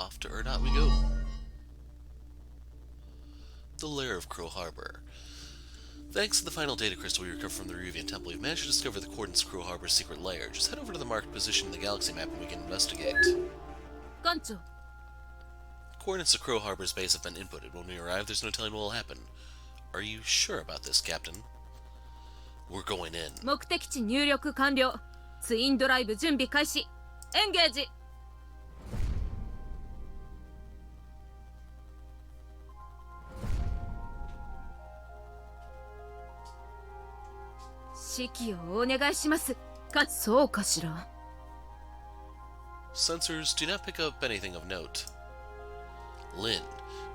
off to Urdnot we go. The Lair of Crow Harbor. Thanks to the final data crystal we recovered from the Revian Temple, we've managed to discover the coordinates of Crow Harbor's secret lair. Just head over to the marked position in the galaxy map and we can investigate. Gancho. Coordinates of Crow Harbor's base have been inputted. When we arrive, there's no telling what will happen. Are you sure about this, Captain? We're going in. 目的地入力完了。ツインドライブ準備開始。エンゲージ。指揮をお願いします。そうかしら。Sensors do not pick up anything of note. Lynn,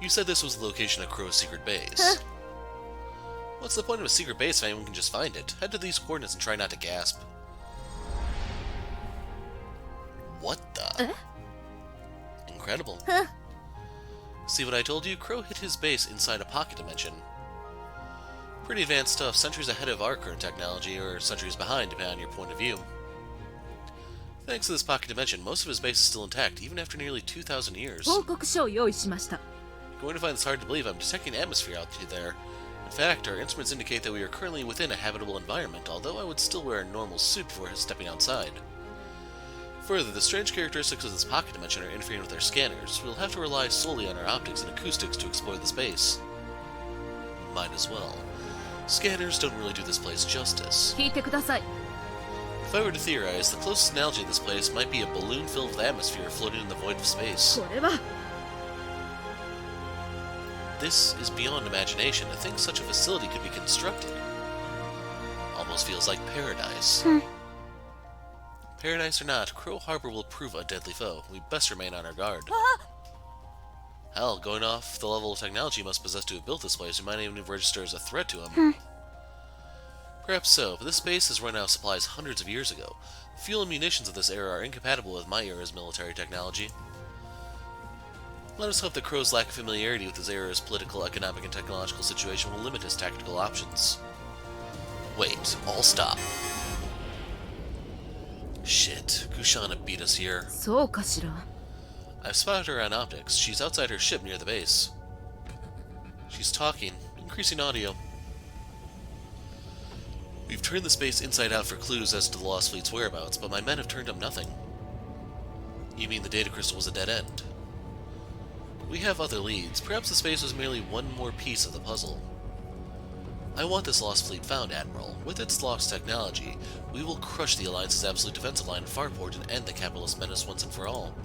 you said this was the location of Crow's secret base. Huh? What's the point of a secret base if anyone can just find it? Head to these coordinates and try not to gasp. What the? Incredible. Huh? See what I told you? Crow hid his base inside a pocket dimension. Pretty advanced stuff, centuries ahead of our current technology, or centuries behind, depending on your point of view. Thanks to this pocket dimension, most of his base is still intact, even after nearly 2,000 years. 報告書を用意しました。 Going to find this hard to believe, I'm detecting atmosphere out there. In fact, our instruments indicate that we are currently within a habitable environment, although I would still wear a normal suit before stepping outside. Further, the strange characteristics of this pocket dimension are interfering with our scanners. We'll have to rely solely on our optics and acoustics to explore the space. Might as well. Scanners don't really do this place justice. 聞いてください。 If I were to theorize, the closest analogy of this place might be a balloon filled with atmosphere floating in the void of space. これは。 This is beyond imagination to think such a facility could be constructed. Almost feels like paradise. Paradise or not, Crow Harbor will prove a deadly foe. We best remain on our guard. Hell, going off the level of technology you must possess to have built this place, we might even register as a threat to him. Perhaps so, but this base has run out of supplies hundreds of years ago. Fuel and munitions of this era are incompatible with my era's military technology. Let us hope that Crow's lack of familiarity with his era's political, economic, and technological situation will limit his tactical options. Wait, all stop. Shit, Kushana beat us here. そうかしら。 I've spotted her on optics. She's outside her ship near the base. She's talking, increasing audio. We've turned the space inside out for clues as to the Lost Fleet's whereabouts, but my men have turned up nothing. You mean the data crystal was a dead end? We have other leads. Perhaps the space was merely one more piece of the puzzle. I want this Lost Fleet found, Admiral. With its lost technology, we will crush the Alliance's absolute defensive line in Farport and end the capitalist menace once and for all.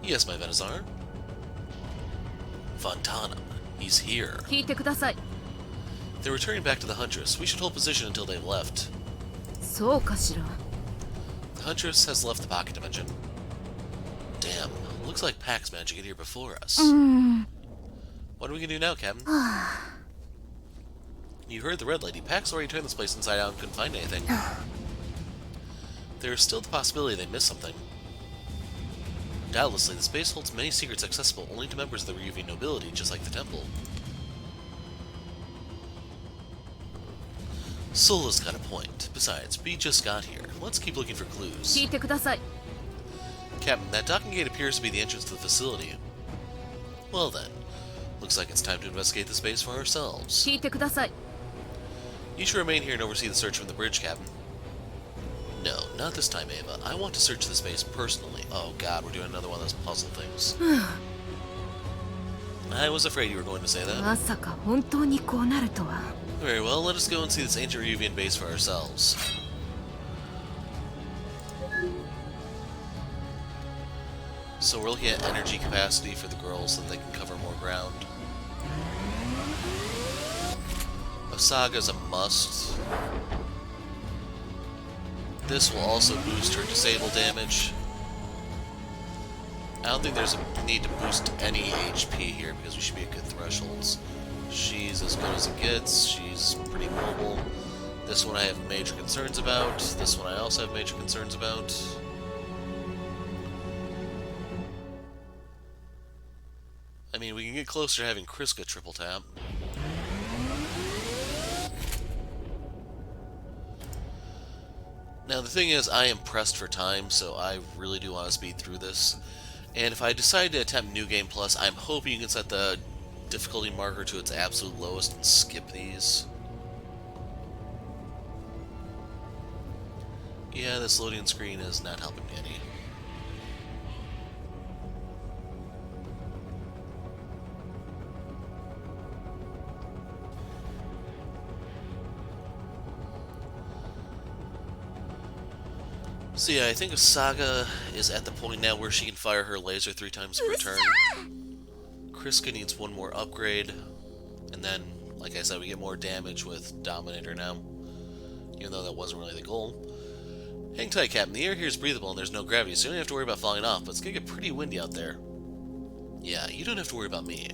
Yes, my Venizar. Fontanum. He's here. 聞いてください。 They're returning back to the Huntress. We should hold position until they've left. そうかしら。 The Huntress has left the pocket dimension. Damn. Looks like Pax managed to get here before us. What are we gonna do now, Captain? You heard the Red Lady. Pax already turned this place inside out and couldn't find anything. There is still the possibility they missed something. Doubtlessly, the space holds many secrets accessible only to members of the Revian nobility, just like the temple. Sola's got a point. Besides, we just got here. Let's keep looking for clues. 聞いてください。 Captain, that docking gate appears to be the entrance to the facility. Well then, looks like it's time to investigate the space for ourselves. 聞いてください。 You should remain here and oversee the search from the bridge, Captain. No, not this time, Ava. I want to search the space personally. Oh god, we're doing another one of those puzzle things. I was afraid you were going to say that. まさか本当にこうなるとは。 Very well, let us go and see this ancient Revian base for ourselves. So we're looking at energy capacity for the girls so that they can cover more ground. Osaga's a must. This will also boost her disable damage. I don't think there's a need to boost any HP here because we should be at good thresholds. She's as good as it gets. She's pretty mobile. This one I have major concerns about. This one I also have major concerns about. I mean, we can get closer to having Kriska triple tap. Now, the thing is, I am pressed for time, so I really do want to speed through this. And if I decide to attempt New Game Plus, I'm hoping you can set the difficulty marker to its absolute lowest and skip these. Yeah, this loading screen is not helping me any. So yeah, I think Saga is at the point now where she can fire her laser 3 times per turn. Kriska needs one more upgrade, and then, like I said, we get more damage with Dominator now, even though that wasn't really the goal. Hang tight, Captain. The air here is breathable and there's no gravity, so you don't have to worry about falling off, but it's gonna get pretty windy out there. Yeah, you don't have to worry about me.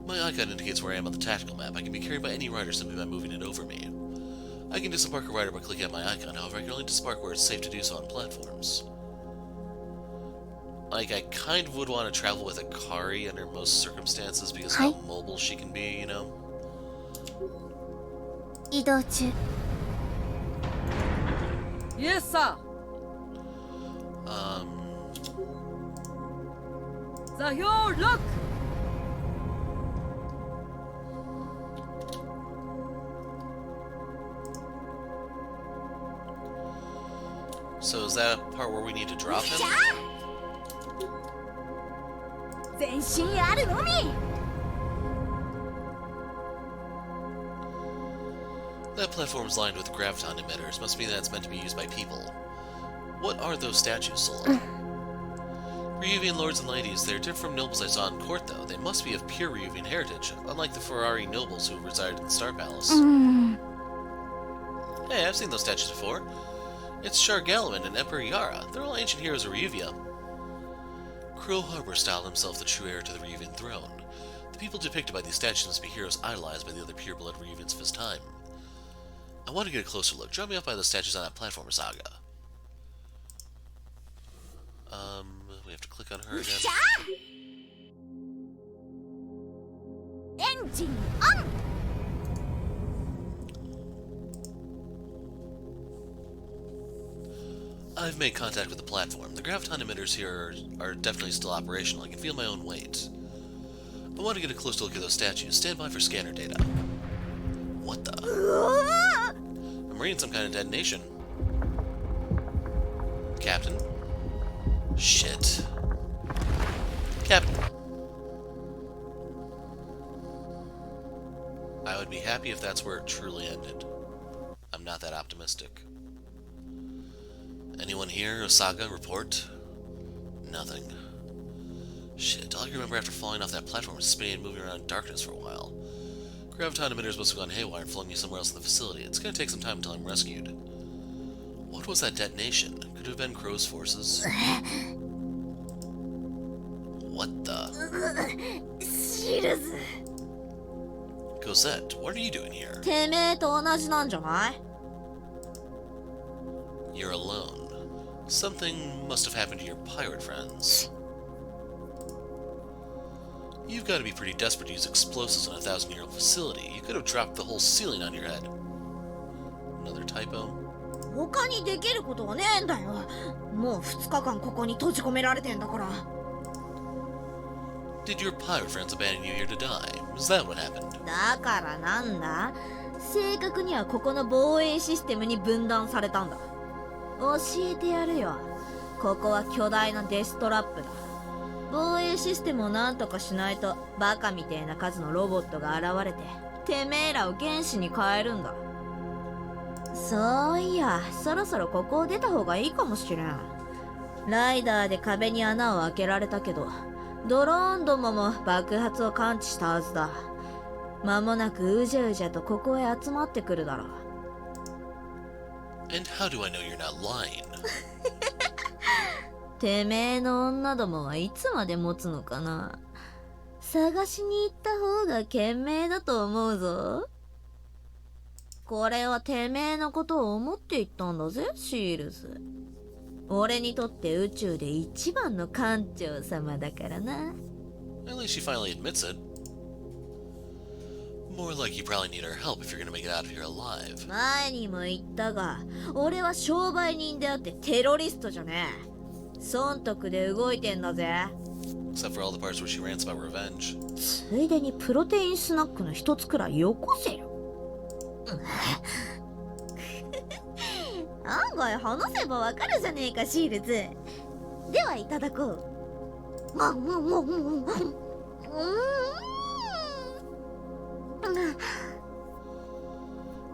My icon indicates where I am on the tactical map. I can be carried by any rider simply by moving it over me. I can disembark a rider by clicking on my icon, however I can only disembark where it's safe to do so on platforms. Like, I kind of would want to travel with Akari under most circumstances because of how mobile she can be, you know? 移動中。 Yes, sir. Zahyo, look! So is that a part where we need to drop him? 全身あるのみ。 That platform is lined with graviton emitters. Must mean that it's meant to be used by people. What are those statues, Sola? Ryuvian lords and ladies. They're different from nobles I saw in court, though. They must be of pure Ryuvian heritage, unlike the Ferrari nobles who resided in the Star Palace. Hey, I've seen those statues before. It's Shargalaman and Emperor Yara. They're all ancient heroes of Ryuvia. Crow Harbor styled himself the true heir to the Ryuvian throne. The people depicted by these statues must be heroes idolized by the other pure-blood Ryuvians of his time. I want to get a closer look. Drop me off by the statues on that platform, Saga. We have to click on her again. Engine on. I've made contact with the platform. The graviton emitters here are definitely still operational. I can feel my own weight. I want to get a closer look at those statues. Stand by for scanner data. What the? I'm reading some kind of detonation. Captain? Shit. Captain. I would be happy if that's where it truly ended. I'm not that optimistic. Anyone here? Osaga, report? Nothing. Shit, all I can remember after falling off that platform was spinning and moving around in darkness for a while. Graviton emitters must have gone haywire and flung me somewhere else in the facility. It's gonna take some time until I'm rescued. What was that detonation? Could it have been Crow's forces? What the? Cosette, what are you doing here? てめえと同じなんじゃない？ You're alone. Something must have happened to your pirate friends. You've got to be pretty desperate to use explosives in a 1,000-year-old facility. You could have dropped the whole ceiling on your head. Another typo? 他にできることはねえんだよ。もう2日間ここに閉じ込められてんだから。 Did your pirate friends abandon you here to die? Is that what happened? だからなんだ？正確にはここの防衛システムに分断されたんだ。教えてやるよ。ここは巨大なデストラップだ。防衛システムをなんとかしないとバカみてえな数のロボットが現れててめえらを原子に変えるんだ。そういや、そろそろここを出た方がいいかもしれん。ライダーで壁に穴を開けられたけど、ドローンどもも爆発を感知したはずだ。間もなくうじゃうじゃとここへ集まってくるだろう。 And how do I know you're not lying? てめえの女どもはいつまで持つのかな。探しに行った方が賢明だと思うぞ。これはてめえのことを思って言ったんだぜ、シールズ。俺にとって宇宙で一番の艦長様だからな。 At least she finally admits it. More like you probably need our help if you're gonna make it out of here alive. 前にも言ったが、俺は商売人であってテロリストじゃねえ。損得で動いてんだぜ。 Except for all the parts where she rants about revenge. ついでにプロテインスナックの一つくらいよこせよ。案外話せばわかるじゃねえか、シールズ。ではいただこう。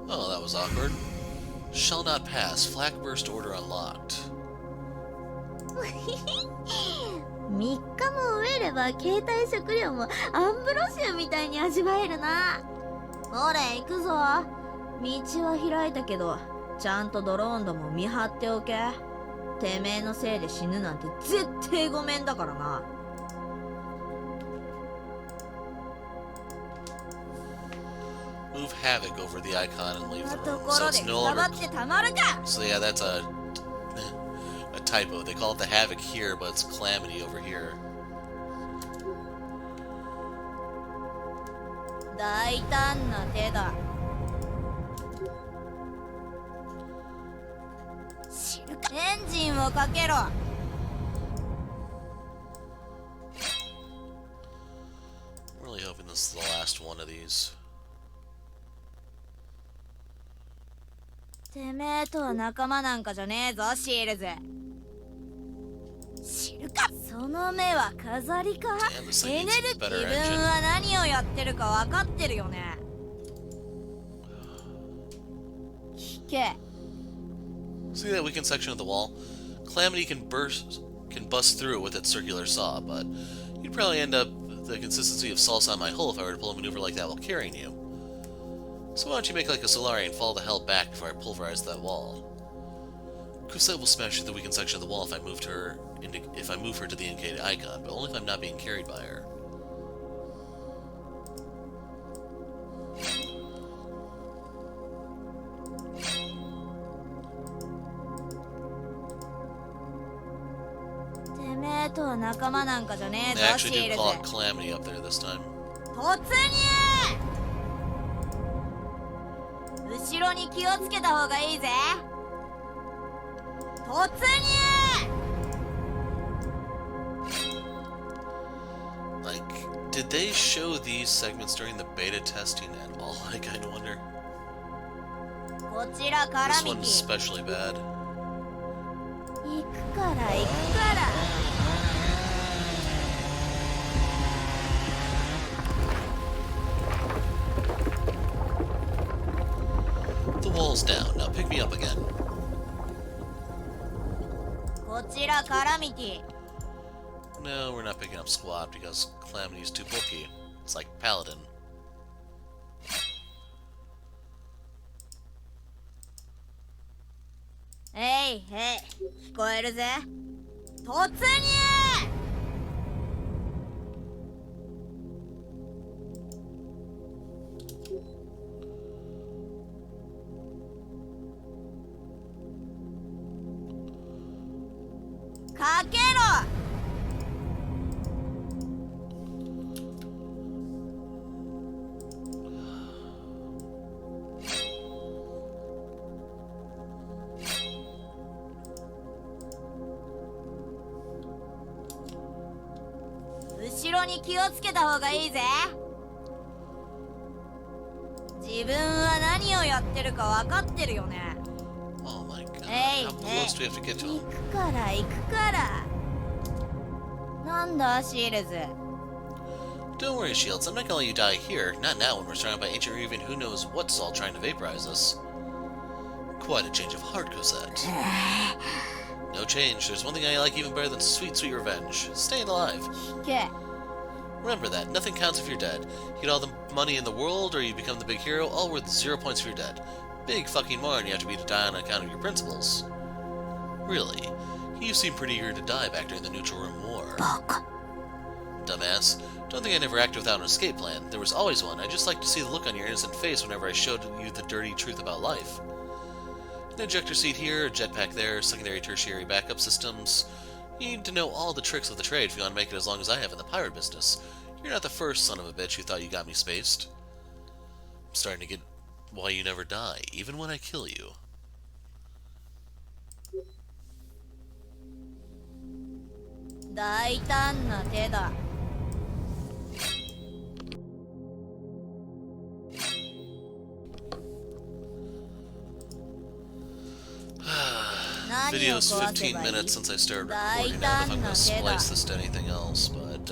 Oh, that was awkward. Shall not pass. Flak burst order unlocked. 3日も飢えれば携帯食料もアンブロシアみたいに味わえるな。ほれ行くぞ。道は開いたけどちゃんとドローンども見張っておけ。てめえのせいで死ぬなんて絶対ごめんだからな。Move Havoc over the icon and leave the と room. こ So ろ it's で no くたば longer... ってたまるか。 So yeah, that's a typo. They call it the Havoc here, but it's Calamity over here. 大胆な手だ。エンジンをかけろ。 I'm really hoping this is the last one of these. てめえとは仲間なんかじゃねえぞ、シールズ。知るか。その目は飾りか。 Damn, this エ thing ネ needs ル a 自 better 分 engine. は何をやってるか分かってるよね。聞け。 See that weakened section of the wall? Calamity can bust through it with its circular saw, but you'd probably end up the consistency of salsa on my hull if I were to pull a maneuver like that while carrying you. So why don't you make like a Solari and fall the hell back before I pulverize that wall? Cosette will smash through the weakened section of the wall if I move her to the indicated icon, but only if I'm not being carried by her. They actually do call it Calamity up there this time. 突入。後ろに気をつけた方がいいぜ。突入。 Like, did they show these segments during the beta testing at all? I kind of wonder. こちらから This ミ one's キ。 especially bad. 行くから行くから。 The wall's down. Now pick me up again. こちらからミキ。 No, we're not picking up Squad because Calamity's too bulky. It's like Paladin. えいへい、聞こえるぜ。突入。 かけろ。 後ろに気をつけた方がいいぜ。自分は何をやってるか分かってるよね。 Oh my god. Hey, How close do we have to get to 行 him? くから行くから。なんだシールズ。 Don't worry, Shields. I'm not gonna let you die here. Not now when we're surrounded by ancient or even who knows what's all trying to vaporize us. Quite a change of heart, Cosette. No change. There's one thing I like even better than sweet, sweet revenge. Staying alive. 聞け。 Remember that. Nothing counts if you're dead. You get all the money in the world or you become the big hero, all worth 0 points if you're dead. Big fucking moron you have to be to die on account of your principles. Really? You seemed pretty eager to die back during the Neutral Room War. バカ。 Dumbass. Don't think I never acted without an escape plan. There was always one. I just like to see the look on your innocent face whenever I showed you the dirty truth about life. An ejector seat here, a jetpack there, secondary, tertiary backup systems. You need to know all the tricks of the trade if you want to make it as long as I have in the pirate business. You're not the first son of a bitch who thought you got me spaced. I'm starting to get why you never die, even when I kill you. 大胆な手だ。Video's 15 minutes since I started recording. Now if I'm going to splice this to anything else, but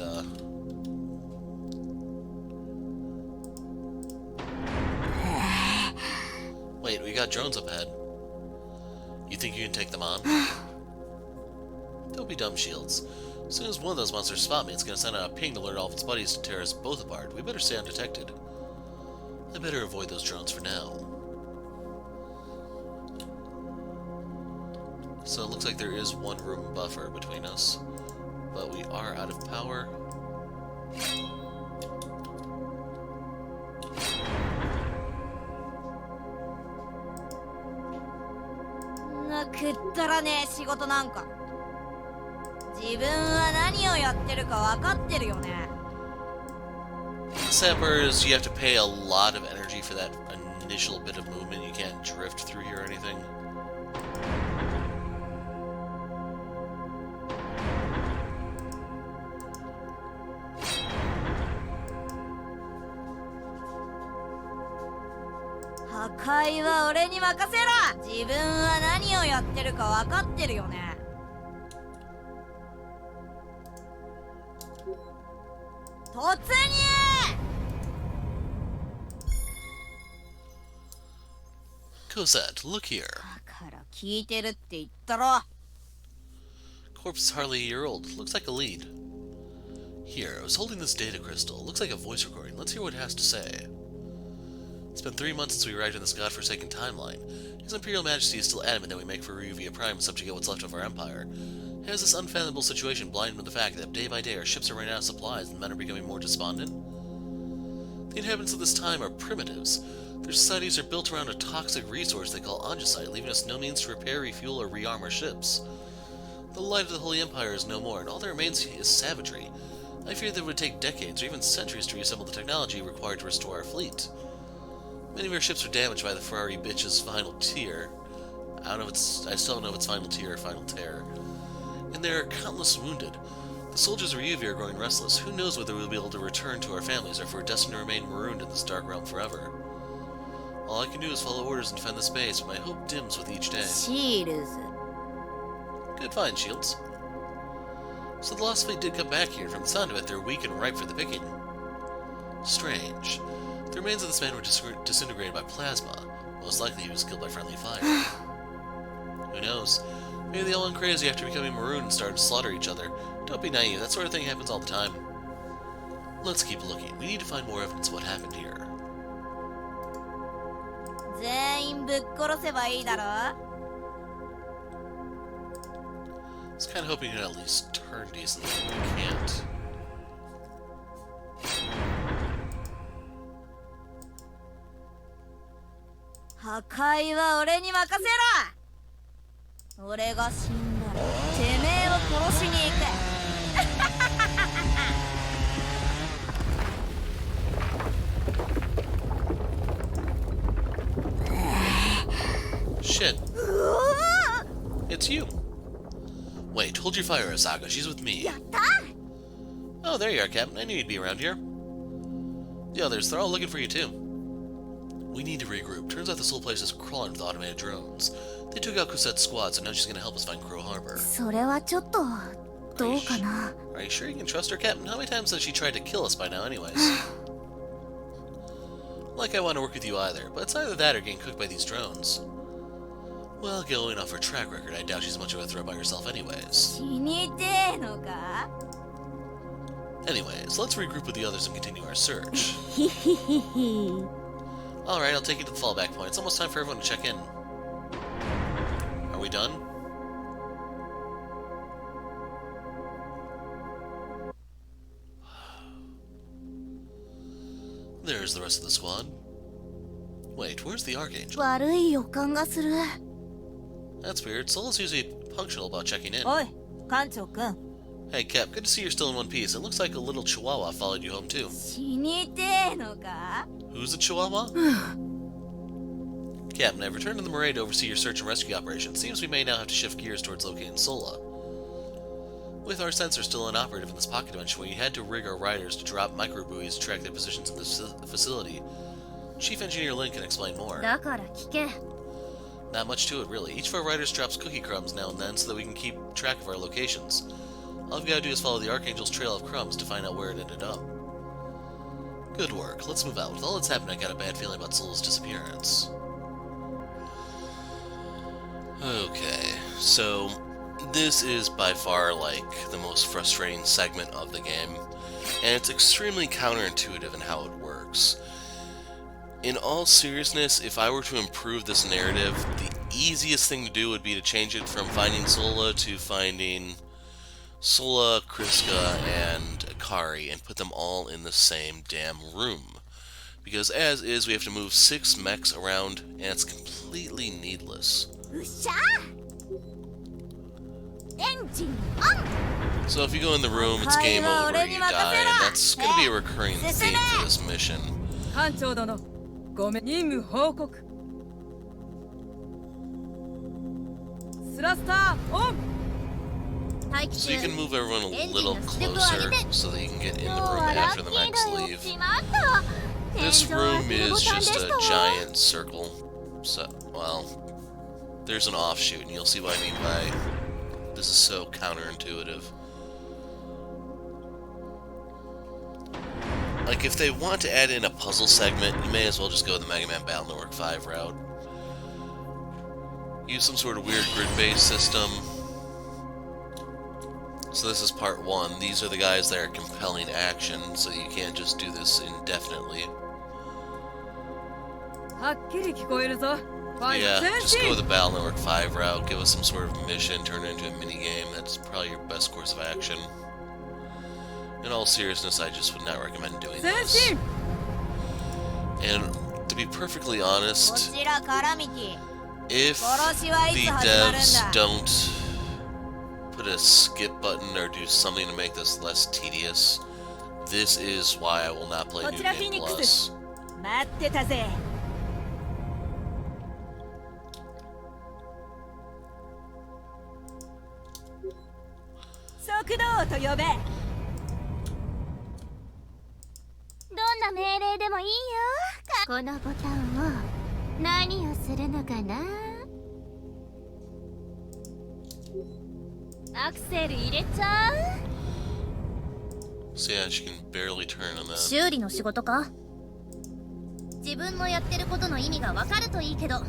wait, we got drones up ahead. You think you can take them on? Don't be dumb, Shields. As soon as one of those monsters spot me, it's going to send out a ping to alert all of its buddies to tear us both apart. We better stay undetected. I better avoid those drones for now. So it looks like there is one room buffer between us, but we are out of power.なくったらねえ仕事なんか。自分は何をやってるか分かってるよね。Sappers, you have to pay a lot of energy for that initial bit of movement. You can't drift through here or anything.破壊は俺に任せろ。自分は何をやってるか分かってるよね。突入。Cosette, look here. だから聞いてるって言ったろ。 Corpse is hardly a year old. Looks like a lead. Here, I was holding this data crystal. Looks like a voice recording. Let's hear what it has to say. It's been 3 months since we arrived in this godforsaken timeline. His Imperial Majesty is still adamant that we make for Ruvia Prime and subjugate what's left of our empire. He has this unfathomable situation blinded with the fact that day by day our ships are running out of supplies and men are becoming more despondent. The inhabitants of this time are primitives. Their societies are built around a toxic resource they call andesite, leaving us no means to repair, refuel, or rearm our ships. The light of the Holy Empire is no more, and all that remains is savagery. I fear that it would take decades or even centuries to reassemble the technology required to restore our fleet. Many of our ships are damaged by the Ferrari bitch's final tier. I still don't know if it's final tier or final tear. And there are countless wounded. The soldiers of Ruvia are growing restless. Who knows whether we'll be able to return to our families or if we're destined to remain marooned in this dark realm forever. All I can do is follow orders and defend the space, but my hope dims with each day. Shields. Good find, Shields. So the Lost Fleet did come back here. From the sound of it, they're weak and ripe for the picking. Strange. The remains of this man were disintegrated by plasma. Most likely he was killed by friendly fire. Who knows? Maybe they all went crazy after becoming marooned and started to slaughter each other. Don't be naive, that sort of thing happens all the time. Let's keep looking. We need to find more evidence of what happened here. 全員ぶっ殺せばいいだろ。 I was kind of hoping you could at least turn decently, but you can't. 破壊は俺に任せろ。俺が死んだらてめえを殺しに行く。Shit. It's you. Wait, hold your fire, Asaga. She's with me. Oh, there you are, Captain. I knew you'd be around here. The others, they're all looking for you, too. We need to regroup. Turns out this whole place is crawling with automated drones. They took out Cosette's squad, so now she's going to help us find Crow Harbor. それはちょっとどうかな。 Are you sure you can trust her, Captain? How many times has she tried to kill us by now, anyways? Like I want to work with you either, but it's either that or getting cooked by these drones. Well, going off her track record, I doubt she's much of a threat by herself anyways. 死にてえのか。 Anyways, let's regroup with the others and continue our search. ひひひひ。 Alright, I'll take you to the fallback point. It's almost time for everyone to check in. Are we done? There's the rest of the squad. Wait, where's the Archangel? 悪い予感がする。 That's weird. Sola's usually punctual about checking in. おい、艦長くん。 Hey, Cap, good to see you're still in one piece. It looks like a little chihuahua followed you home, too. 死にてえのか。 Who's a chihuahua? Captain, I've returned to the Marae to oversee your search and rescue operation. Seems we may now have to shift gears towards locating Sola. With our sensor still inoperative in this pocket dimension, we had to rig our riders to drop microbuoys to track their positions in this facility. Chief Engineer Lin can explain more. だから聞け。 Not much to it, really. Each of our riders drops cookie crumbs now and then so that we can keep track of our locations. All we've got to do is follow the Archangel's trail of crumbs to find out where it ended up. Good work. Let's move out. With all that's happened, I got a bad feeling about Sola's disappearance. Okay, so this is by far, like, the most frustrating segment of the game, and it's extremely counterintuitive in how it works. In all seriousness, if I were to improve this narrative, the easiest thing to do would be to change it from finding Sola to finding Sola, Kriska, and Akari, and put them all in the same damn room. Because as is, we have to move 6 mechs around, and it's completely needless. So if you go in the room, it's game over, you die, and that's going to be a recurring theme for this mission. 艦長殿、ごめん、任務報告。スラスターオン。 So you can move everyone a little closer so that you can get in the room after the mechs leave. This room is just a giant circle. So, well, there's an offshoot, and you'll see what I mean by this is so counterintuitive. Like, if they want to add in a puzzle segment, you may as well just go the Mega Man Battle Network 5 route. Use some sort of weird grid-based system. So this is part 1. These are the guys that are compelling action, so you can't just do this indefinitely. Yeah, just go the Battle Network 5 route, give us some sort of mission, turn it into a minigame. That's probably your best course of action. In all seriousness, I just would not recommend doing this. And to be perfectly honest, if the devs don't put a skip button or do something to make this less tedious, this is why I will not play New Game Plus. So yeah, she can barely turn on that. 修理の仕事か？自分のやってることの意味がわかるといいけど。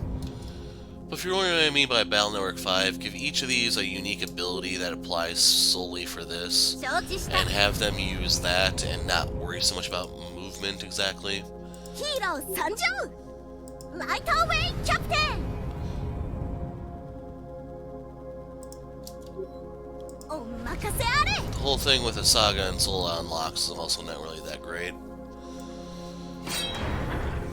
But if you're wondering what I mean by Battle Network 5, give each of these a unique ability that applies solely for this, and have them use that and not worry so much about movement exactly. Hero Sanju! Right away, Captain! The whole thing with Asaga and Sola unlocks is also not really that great.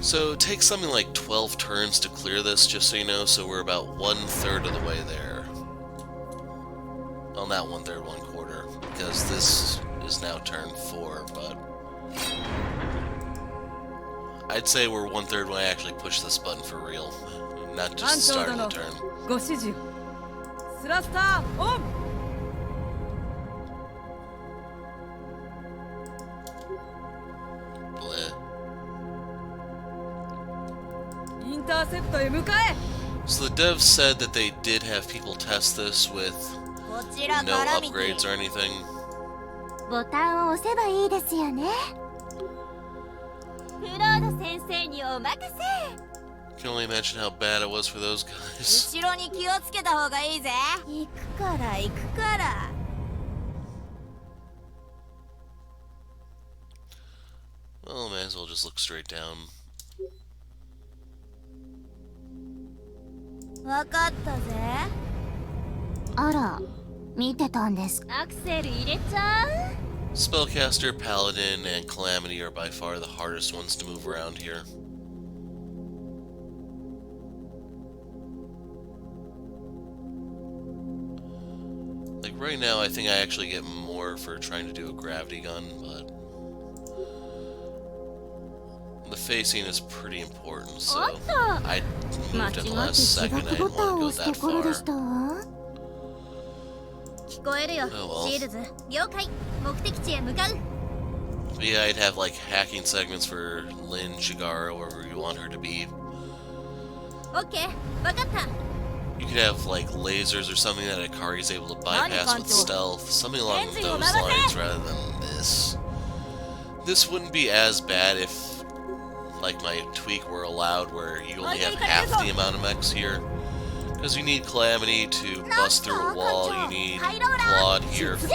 So it takes something like 12 turns to clear this, just so you know, so we're about 1/3 of the way there. Well, not 1/3, 1/4, because this is now turn 4, but I'd say we're 1/3 when I actually push this button for real, not just starting the turn. So the devs said that they did have people test this with no upgrades or anything. ボタンを押せばいいですよね。フロード先生にお任せ。 Can only imagine how bad it was for those guys. 後ろに気をつけた方がいいぜ。行くから行くから。Well, may as well just look straight down. わかったぜ。あら、見てたんです。アクセル入れちゃう？ Spellcaster, Paladin, and Calamity are by far the hardest ones to move around here. Like right now, I think I actually get more for trying to do a gravity gun, but the facing is pretty important, so I moved at the last second. I didn't want to go that far. 聞こえるよ。 Oh, well. シールズ、了解。目的地へ向かう。 But yeah, I'd have like hacking segments for Lynn, Shigara, wherever you want her to be. オッケー、わかった。 You could have like lasers or something that Akari's able to bypass with stealth, something along those lines rather than this. This wouldn't be as bad if like my tweak were allowed where you only have half the amount of mechs here. Because you need Calamity to bust through a wall, you need Claude here for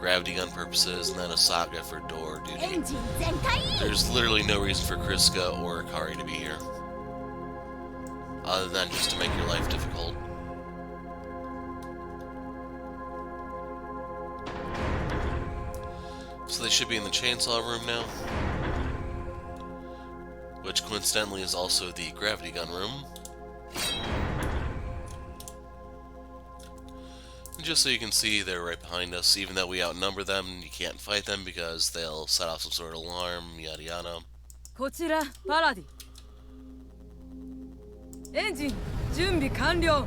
gravity gun purposes, and then Osaka for door duty. There's literally no reason for Kriska or Akari to be here. Other than just to make your life difficult. So they should be in the chainsaw room now. Which coincidentally is also the gravity gun room. And just so you can see, they're right behind us. Even though we outnumber them, you can't fight them because they'll set off some sort of alarm, yada yada. こちらパラディ。エンジン準備完了。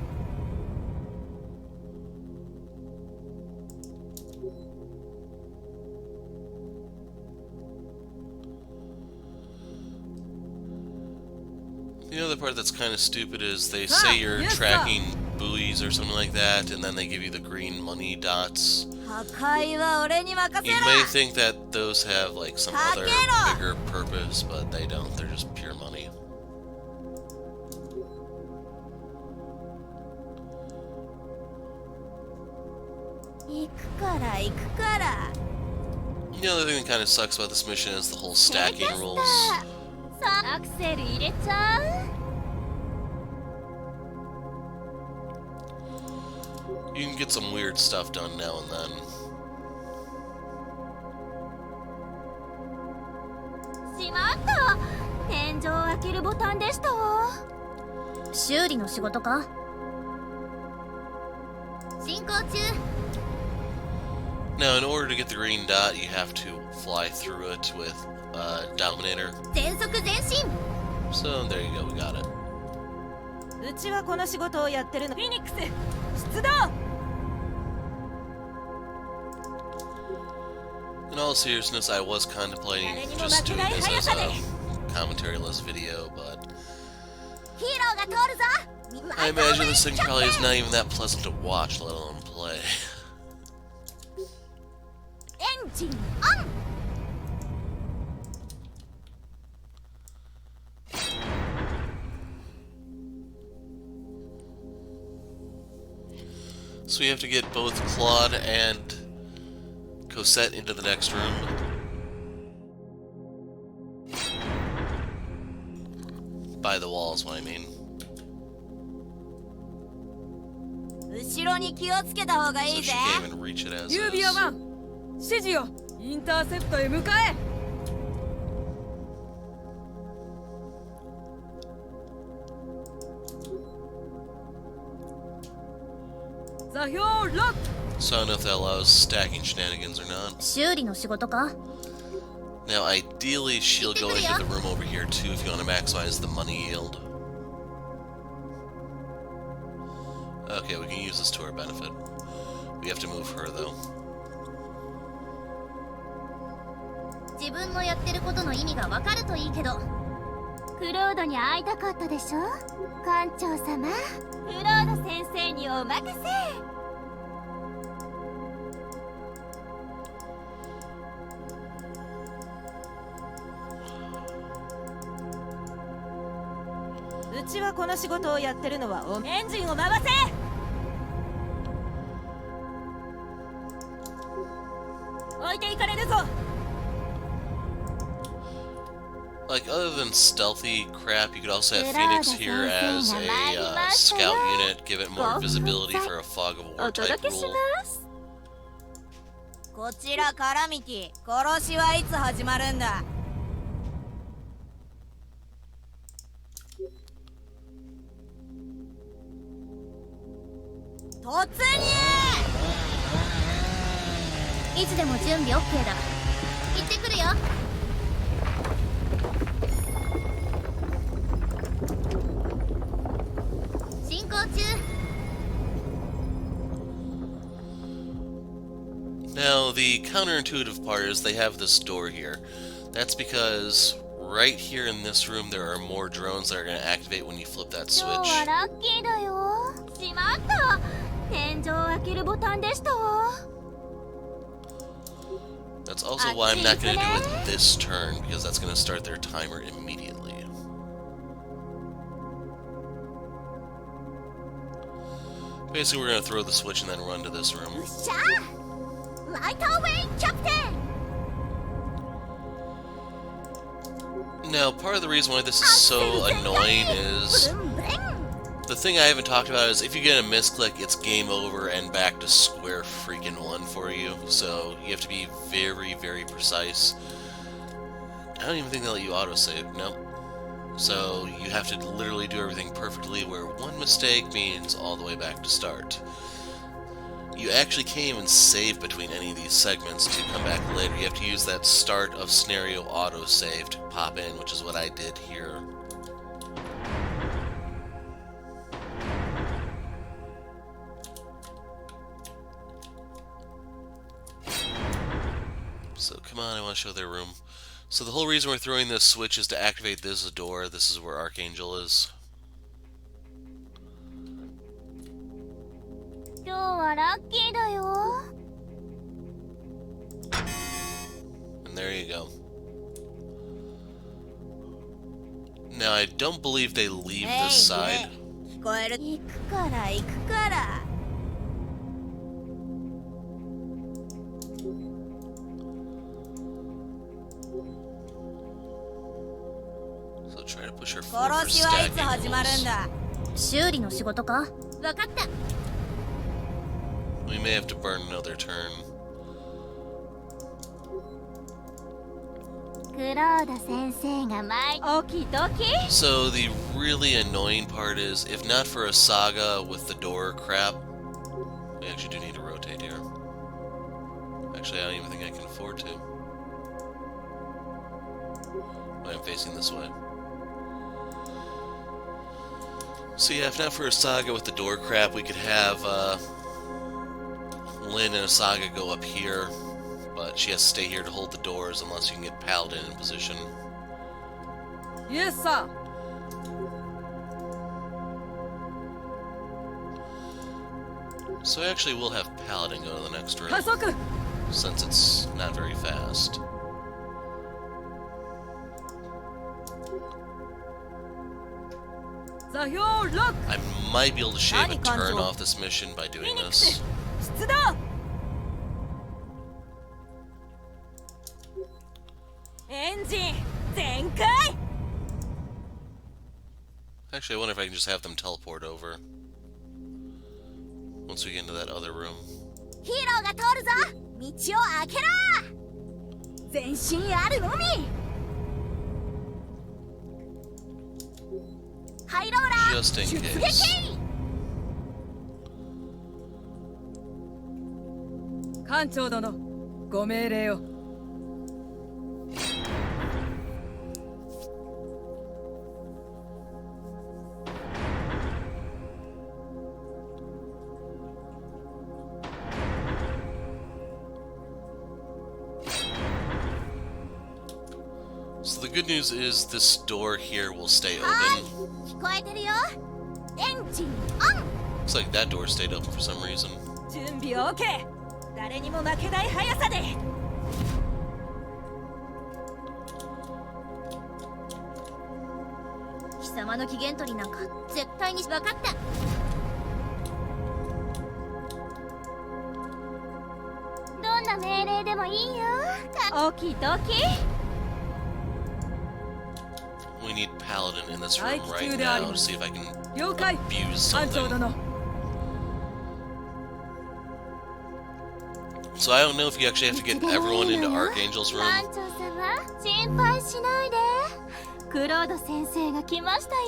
The other part that's kind of stupid is they say you're tracking buoys or something like that, and then they give you the green money dots. You may think that those have like some other bigger purpose, but they don't. They're just pure money. The other thing that kind of sucks about this mission is the whole stacking rules. You can get some weird stuff done now and then. しまった。天井を開けるボタンでしたわ。修理の仕事か？進行中。 Now, in order to get the green dot, you have to fly through it with Dominator. 全速前進。 So there you go, we got it. うちはこの仕事をやってるの。フィニックス出動。 In all seriousness, I was contemplating just doing this as a commentary-less video, but I imagine this thing probably is not even that pleasant to watch, let alone play. Engine on. So we have to get both Claude and Cosette into the next room. By the walls, what I mean. 後ろに気をつけた方がい So い she ぜ。 can't even reach it as ユービア is. 1指示をインターセプトへ向かえ。座標ロック。 So I don't know if that allows stacking shenanigans or not. 修理の仕事か？ Now, ideally, she'll go into the room over here too if you want to maximize the money yield. Okay, we can use this to our benefit. We have to move her, though. 自分のやってることの意味がわかるといいけど。クロードに会いたかったでしょ？館長様。クロード先生にお任せ。 うちはこの仕事をやってるのはエンジンを回せ。置いていかれるぞ。 Like, other than stealthy crap, you could also have Phoenix here as a scout unit, give it more visibility for a fog of war type rule. こちらカラミティ、殺しはいつ始まるんだ。突入！いつでも準備 OK だ。行ってくるよ。進行中。Now, the counterintuitive part is they have this door here. That's because right here in this room there are more drones that are going to activate when you flip that switch. 今日はラッキーだよ。しまった。天井を開けるボタンでしたわ。 That's also why I'm not going to do it this turn, because that's going to start their timer immediately. Basically, we're going to throw the switch and then run to this room. Right away, Captain. Now, part of the reason why this is so annoying is... The thing I haven't talked about is if you get a misclick, it's game over and back to square freaking one for you. So you have to be very, very precise. I don't even think they'll let you autosave. Nope. So you have to literally do everything perfectly, where one mistake means all the way back to start. You actually can't even save between any of these segments to come back later. You have to use that start of scenario autosave to pop in, which is what I did here. So come on, I want to show their room. So the whole reason we're throwing this switch is to activate this door. This is where Archangel is. 今日はラッキーだよ。 And there you go. Now I don't believe they leave this side. 聞こえる。行くから行くから。 So try to push her forward for stacking walls. 修理の仕事か。わかった。 We may have to burn another turn. クロード先生がオキドキ。 So the really annoying part is, if not for a saga with the door crap, we actually do need to rotate here. Actually, I don't even think I can afford to. I'm facing this way. So yeah, if not for a saga with the door crap, we could have Lynn and a saga go up here, but she has to stay here to hold the doors unless you can get Paladin in position. Yes, sir. So I actually will have Paladin go to the next room, 加速 since it's not very fast. I might be able to shave a turn off this mission by doing this. 出動エンジン全開 Actually, I wonder if I can just have them teleport over once we get into that other room. ヒーローが通るぞ。道を開けろ。全身あるのみ。ハイローラー Just in 出 case. 撃。艦長殿ご命令を So the good news is this door here will stay はい open. 聞こえてるよ。エンジンオン。 Looks like that door stayed open for some reason. 準備 OK 誰にも負けない速さで貴様の機嫌取りなんか絶対に分かった。どんな命令でもいいよ。オキドキ。 We need Paladin in this room Like right to now the to see if I can 了解 abuse 艦長 something. 殿 So I don't know if you actually have to get everyone into Archangel's 艦 room. 長様心配しないで。クロード先生が来ましたよ。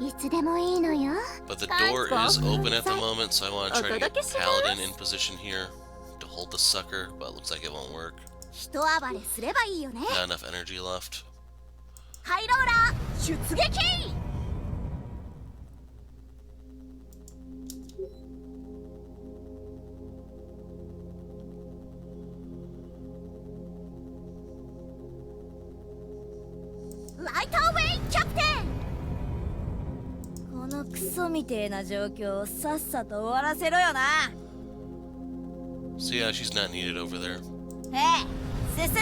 いつでもいいのよ。 But the door is open at the moment, so I want to try to get Paladin in position here to hold the sucker, but it looks like it won't work. 人暴れすればいいよね。 Not enough energy left. ハイローラー出撃。 So ソみてえな状況をさっさと終わらせろよな。 So yeah, she's not needed over there. へえ、進め。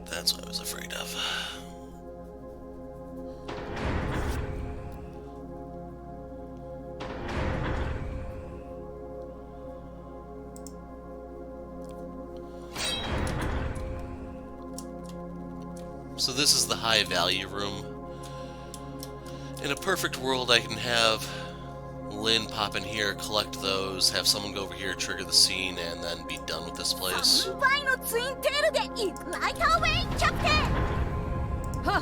That's what I was afraid of. So this is the high value room. In a perfect world, I can have Lynn pop in here, collect those, have someone go over here, trigger the scene, and then be done with this place. 3倍のツインテールで行くライターウェイキャプテン。はっ。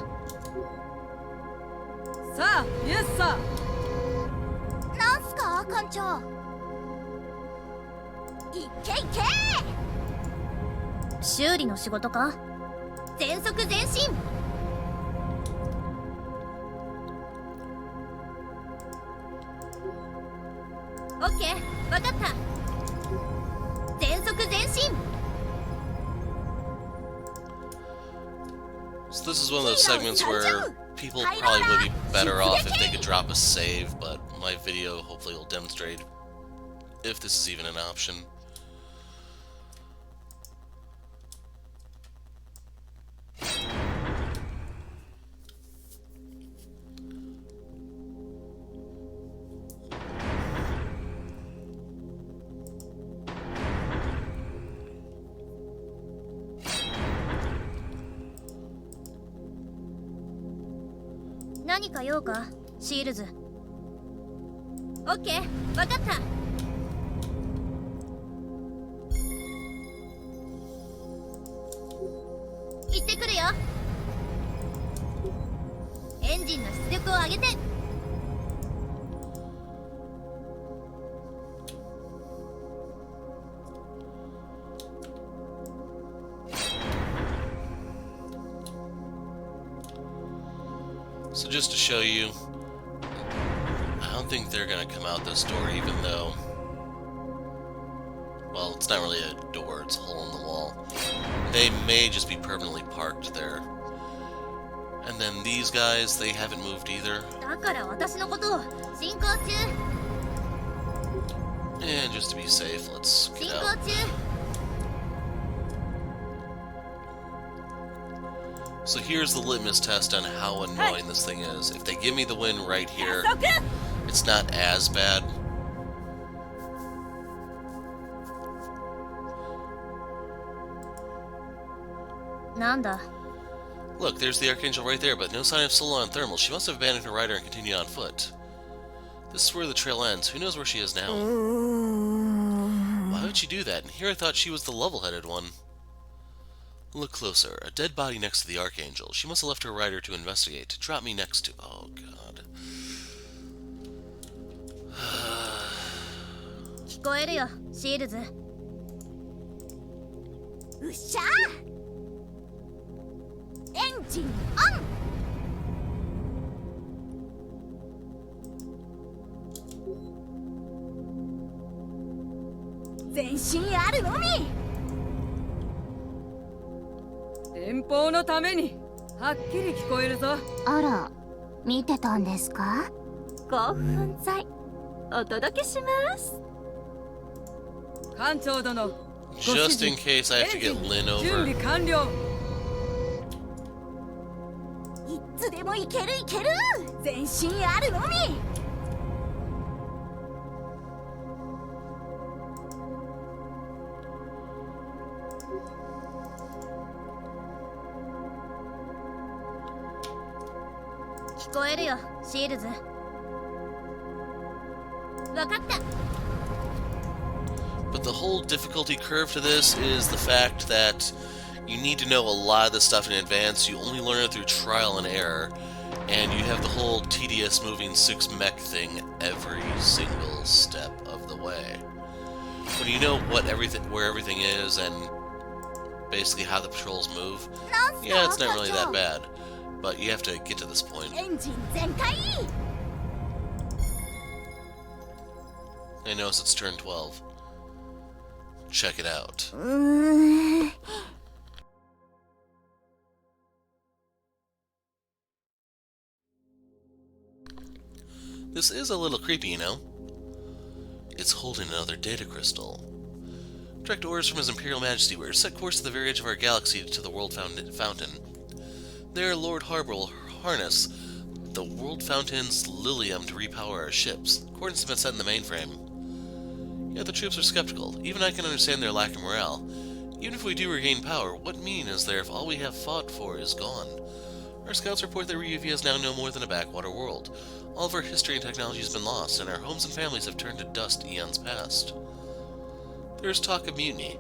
さあイエスさ。なんすか艦長。いけいけ。修理の仕事か。全速前進。オッケー、わかった。全速前進。 So this is one of those segments where people probably would be better off if they could drop a save, but my video hopefully will demonstrate if this is even an option.「何か用か、シールズ。」オッケー、わかった。行ってくるよ。エンジンの出力を上げて。So just to show you, I don't think they're gonna come out this door, even though, well, it's not really a door, it's a hole in the wall. They may just be permanently parked there. And then these guys, they haven't moved either. だから私のことを進行中。 And just to be safe, let's 進 get 行 out. 中。 So here's the litmus test on how annoying this thing is. If they give me the win right here, it's not as bad. Nanda. Look, there's the Archangel right there, but no sign of Sola on thermal. She must have abandoned her rider and continued on foot. This is where the trail ends. Who knows where she is now? Why would she do that? And here I thought she was the level-headed one. Look closer. A dead body next to the Archangel. She must have left her rider to investigate. To drop me next to... Oh, God. 聞こえるよ、シールズ。うっしゃー。エンジンオン。前進あるのみ。連邦のためにはっきり聞こえるぞ。あら、見てたんですか？興奮剤お届けします。艦長殿、 Just in case I have to get Lynn 準 over. 備完了。いつでもいけるいける。前進あるのみ。聞こえるよ、シールズ。わかった。 But the whole difficulty curve to this is the fact that you need to know a lot of this stuff in advance. You only learn it through trial and error, and you have the whole tedious moving 6 mech thing every single step of the way. When you know where everything is and basically how the patrols move, yeah, it's not really that bad. But you have to get to this point. エンジン全開。 I notice it's turn 12. Check it out. This is a little creepy, you know? It's holding another data crystal. Direct orders from His Imperial Majesty. We're set course to the very edge of our galaxy to the World Fountain. There, Lord Harbor will harness the World Fountain's Lilium to repower our ships. Coordinates have been set in the mainframe. Yet the troops are skeptical. Even I can understand their lack of morale. Even if we do regain power, what meaning is there if all we have fought for is gone? Our scouts report that Ryuvia is now no more than a backwater world. All of our history and technology has been lost, and our homes and families have turned to dust eons past. There is talk of mutiny.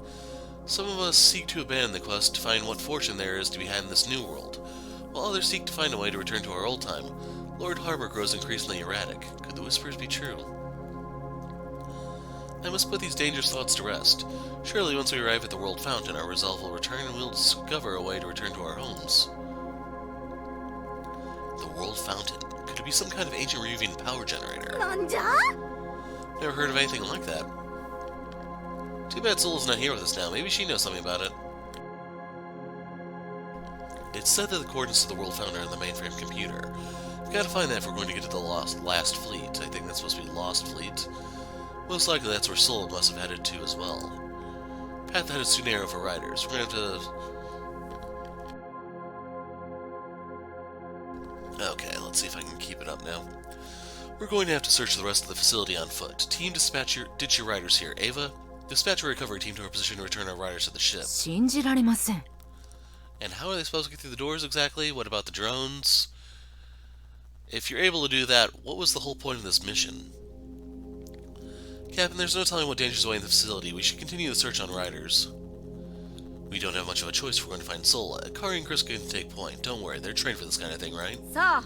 Some of us seek to abandon the quest to find what fortune there is to be had in this new world, while others seek to find a way to return to our old time. Lord Harbor grows increasingly erratic. Could the whispers be true? I must put these dangerous thoughts to rest. Surely once we arrive at the World Fountain, our resolve will return and we'll discover a way to return to our homes. The World Fountain. Could it be some kind of ancient Ryuvian power generator? Never heard of anything like that. Too bad Sola's not here with us now. Maybe she knows something about it. It's said that the coordinates of the World Fountain are in the mainframe computer. We've got to find that if we're going to get to the last fleet. I think that's supposed to be Lost Fleet. Most likely that's where Sola must have headed to as well. Path that is too narrow for riders. We're going to have to... Okay, let's see if I can keep it up now. We're going to have to search the rest of the facility on foot. Team, ditch your riders here. Ava, dispatch a recovery team to our position to return our riders to the ship. 信じられません。 And how are they supposed to get through the doors exactly? What about the drones? If you're able to do that, what was the whole point of this mission? Captain, there's no telling what dangers away in the facility. We should continue the search on riders. We don't have much of a choice if we're going to find Sola. Kari and Chris can take point. Don't worry, they're trained for this kind of thing, right? So.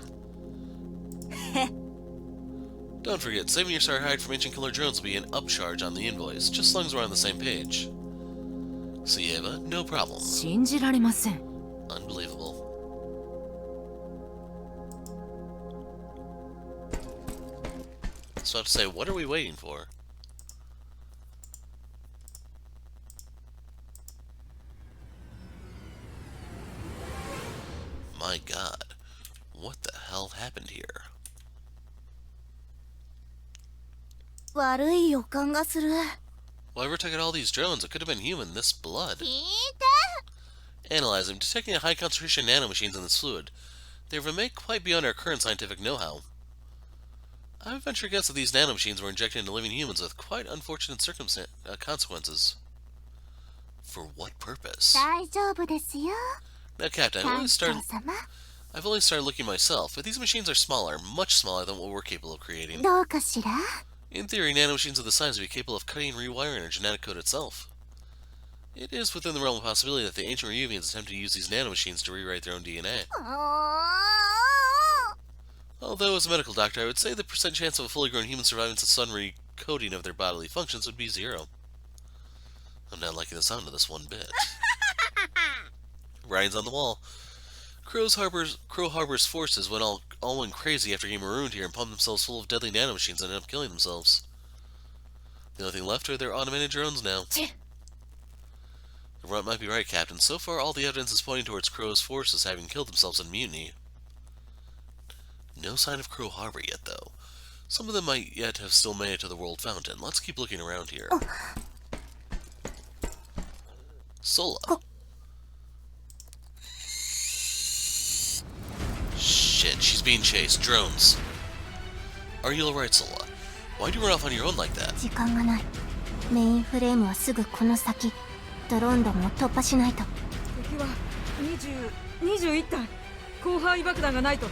Don't forget, saving your star hide from ancient killer drones will be an upcharge on the invoice, just as long as we're on the same page. See, Ava? No problem. 信じられません。 Unbelievable. I was about to say, what are we waiting for? My god. What the hell happened here? 悪い予感がする。 Whoever took out all these drones, it could have been human. This blood. 聞いて。 Analyze them, detecting a high concentration of nanomachines in this fluid. They remain quite beyond our current scientific know-how. I would venture to guess that these nanomachines were injected into living humans with quite unfortunate consequences. For what purpose? 大丈夫ですよ。 Now, Captain, I've only 様。 started looking myself, but these machines are smaller, much smaller than what we're capable of creating. どうかしら。 In theory, nanomachines of this size would be capable of cutting and rewiring our genetic code itself. It is within the realm of possibility that the ancient Ryuvians attempt to use these nanomachines to rewrite their own DNA. Although, as a medical doctor, I would say the percent chance of a fully grown human surviving the sudden recoding of their bodily functions would be 0. I'm not liking the sound of this one bit. Writings on the wall. Crow Harbor's forces all went crazy after getting marooned here and pumped themselves full of deadly nanomachines and ended up killing themselves. The only thing left are their automated drones now. The runt might be right, Captain. So far, all the evidence is pointing towards Crow's forces having killed themselves in mutiny. No sign of Crow Harbor yet, though. Some of them might yet have still made it to the World Fountain. Let's keep looking around here. Sola. Shit, she's being chased. Drones. Are you alright, Sola? Why'd you run off on your own like that? 時間がない。メインフレームはすぐこの先。ドローン弾も突破しないと。敵は21体。広範囲爆弾がないと。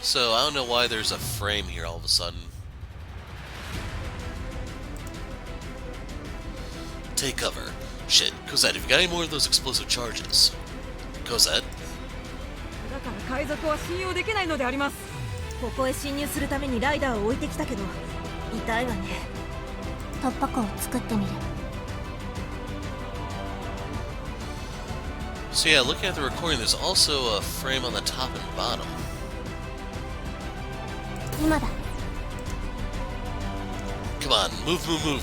So, I don't know why there's a frame here all of a sudden. Take cover. Shit, Cosette, have you got any more of those explosive charges? Cosette? だから海賊は信用できないのであります。ここへ侵入するためにライダーを置いてきたけど、痛いわね。突破口を作ってみる。 So yeah, looking at the recording, there's also a frame on the top and bottom. 今だ。 Come on, move, move, move.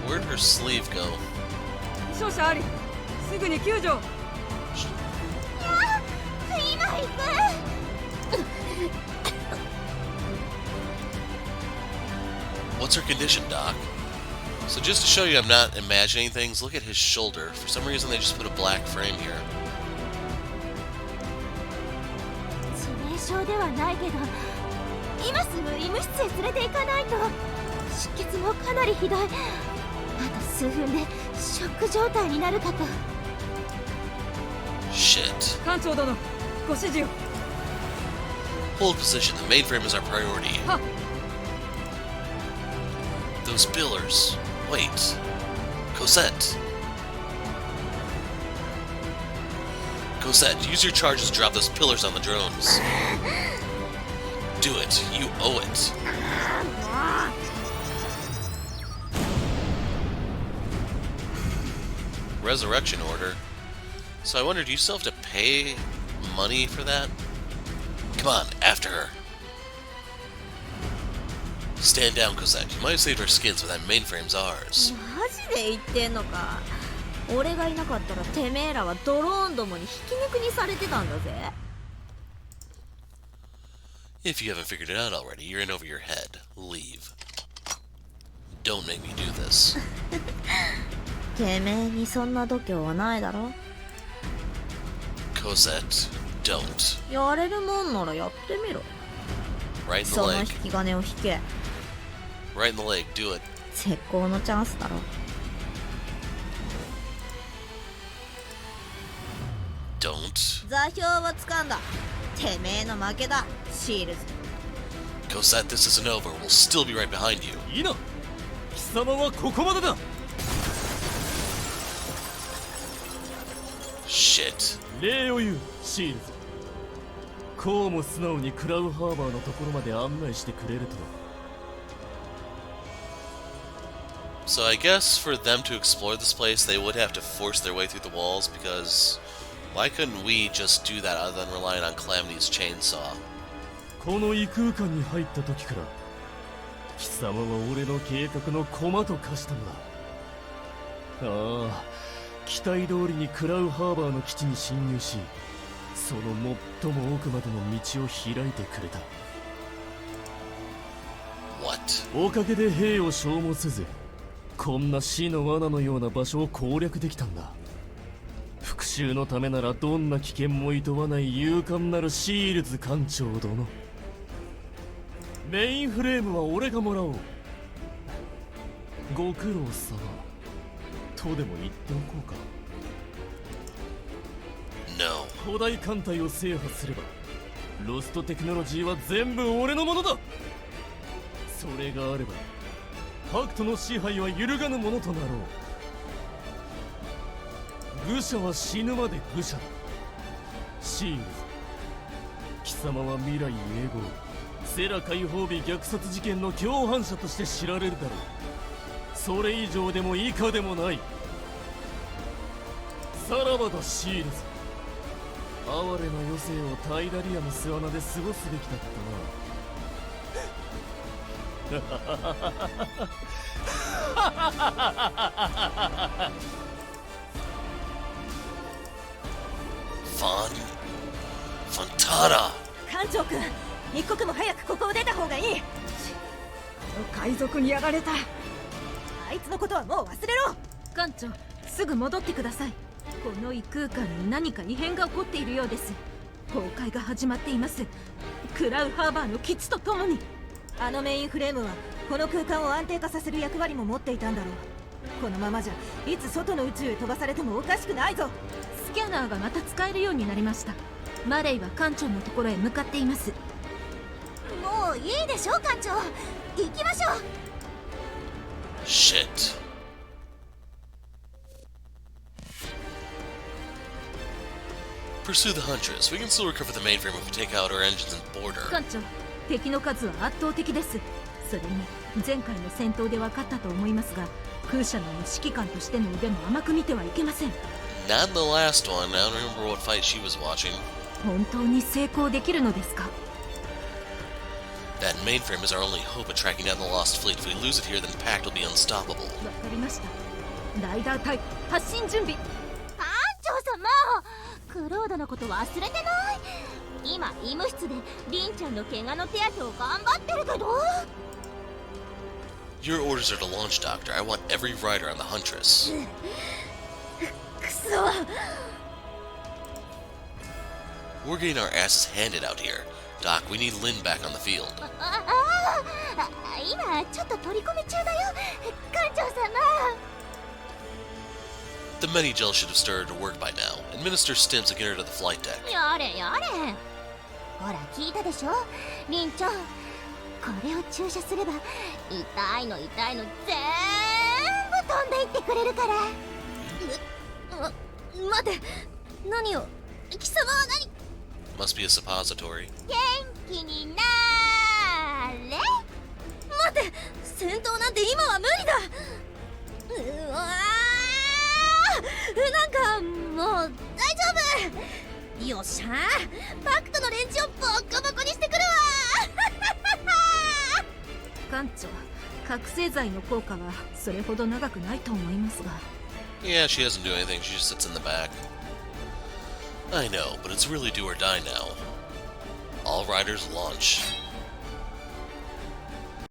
Where'd her sleeve go? 勝者あり。すぐに救助。今行く。 What's her condition, Doc? So just to show you I'm not imagining things, look at his shoulder. For some reason they just put a black frame here. 致命傷ではないけど、今すぐ医務室へ連れて行かないと。出血もかなりひどい。あと数分でショック状態になるかと。 Shit. 艦長殿、ご指示を。 Hold position. The mainframe is our priority. はっ。 Those pillars. Wait. Cosette. Cosette, use your charges to drop those pillars on the drones. Do it. You owe it. Resurrection order. So I wonder, do you still have to pay money for that? Come on, after her. Stand down, Cosette. You might have saved our skins, but that mainframe's ours. マジで言ってんのか。俺がいなかったらてめえらはドローンどもにひき肉にされてたんだぜ。 If you haven't figured it out already, you're in over your head. Leave. Don't make me do this. てめえにそんな度胸はないだろ。 Cosette, don't. やれるもんならやってみろ。 Right in the その引 leg. き金を引け。 Right in the leg. Do it. 絶好のチャンスだろ。 Don't. 座標をつかんだ。てめえの負けだ、シールズ。 Cosette, this isn't over. We'll still be right behind you. いいな。貴様はここまでだ。 Shit. 礼を言う、シールズ。こうも素直にクラウハーバーのところまで案内してくれるとは。 So I guess for them to explore this place, they would have to force their way through the walls, because why couldn't we just do that other than relying on Calamity's chainsaw? この異空間に入った時から貴様は俺の計画の駒と化したんだ。ああ、期待通りにクラウハーバーの基地に侵入し、その最も奥までの道を開いてくれた。 What? おかげで兵を消耗せず、こんな死の罠のような場所を攻略できたんだ。復讐のためならどんな危険も厭わない勇敢なるシールズ艦長殿。メインフレームは俺がもらおう。ご苦労様とでも言っておこうか。 No. 古代艦隊を制覇すればロストテクノロジーは全部俺のものだ。それがあればパクトの支配は揺るがぬものとなろう。愚者は死ぬまで愚者だ。シールズ、貴様は未来永劫セラ解放日虐殺事件の共犯者として知られるだろう。それ以上でも以下でもない。さらばだシールズ。哀れな余生をタイダリアの巣穴で過ごすべきだったな。Fontana! 艦長君、一刻も早くここを出た方がいい。海賊にやられた。あいつのことはもう忘れろ。艦長、すぐ戻ってください。この異空間に何か異変が起こっているようです。崩壊が始まっています。クラウハーバーの基地とともに。あのメインフレームはこの空間を安定化させる役割も持っていたんだろう。このままじゃいつ外の宇宙へ飛ばされてもおかしくないぞ。スキャナーがまた使えるようになりました。マレイは艦長のところへ向かっています。もういいでしょ艦長、行きましょう。 Shit. Pursue the Huntress. We can still recover the mainframe if we take out our engines and board her. 艦長、敵の数は圧倒的です。それに前回の戦闘で分かったと思いますが、空車の指揮官としての腕も甘く見てはいけません。 Not the last one. I don't remember what fight she was watching. 本当に成功できるのですか？ That mainframe is our only hope of tracking down the lost fleet. If we lose it here, then Pact will be unstoppable. わかりました。ライダー隊発進準備。はクロードのこと忘れてない？今医務室でリンちゃんの怪我の手当てを頑張ってるけど。 Your orders are to launch, Doctor. I want every rider on the Huntress. くそ。 We're getting our asses handed out here. Doc, we need Lynn back on the field. 今ちょっと取り込み中だよ、艦長様。 The Medi-Gel should have started to work by now. Administer stims and get her to the flight deck. やれやれ。ほら聞いたでしょ、リンちゃん。これを注射すれば痛いの全部飛んでいってくれるから。待て、何を、貴様は何？ Must be a suppository. 元気になーれ。待て、戦闘なんて今は無理だ。うわー、なんかもう大丈夫。よっしゃー、パクトの連中をボッコボコにしてくるわ。艦長、覚醒剤の効果はそれほど長くないと思いますが。 Yeah, she doesn't do anything. She just sits in the back. I know, but it's really do or die now. All riders launch.